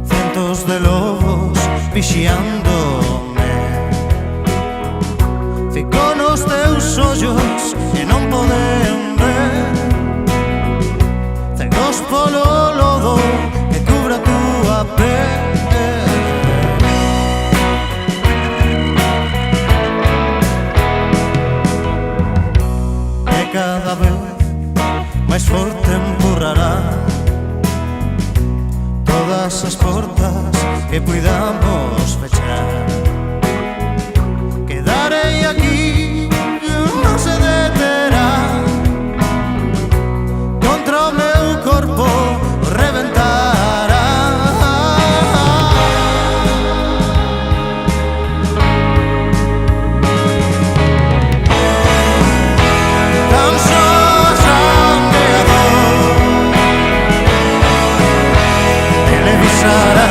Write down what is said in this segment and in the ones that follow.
Cientos de lobos vixiándome, fico nos teus ollos e non poden ver, cegos polo lodo que cubra a túa pel. E cada vez máis forte empurrará todas as portas que puidamos fechar. Quedarei aquí, non se deterá, contra o meu corpo reventará. Tan só a sangue e a dor televisará.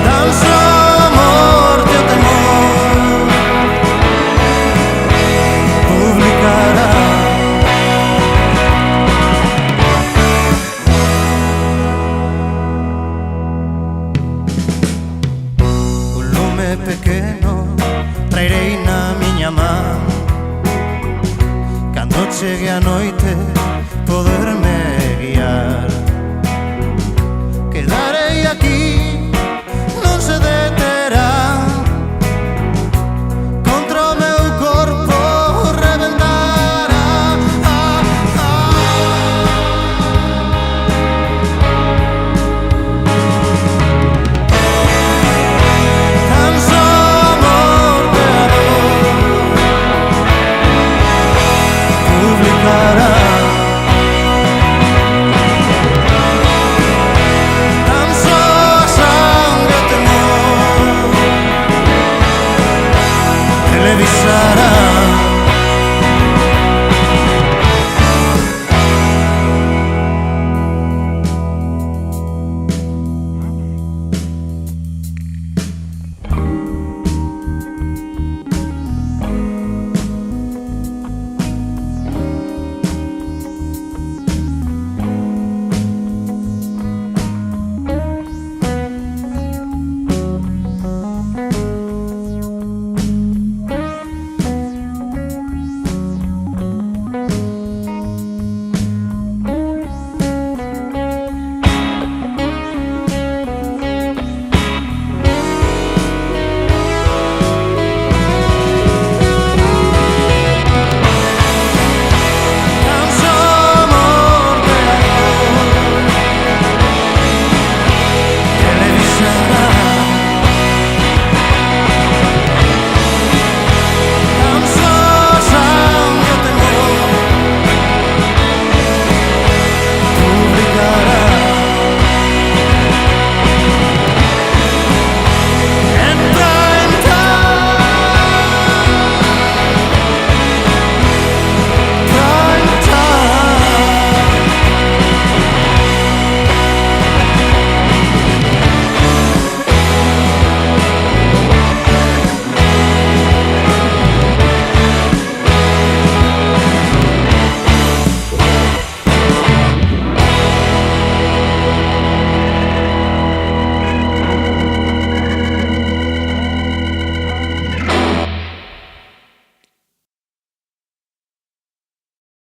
Tan só a morte e o temor publicará. Un lume pequeno traerei na miña man, cando chegue a noite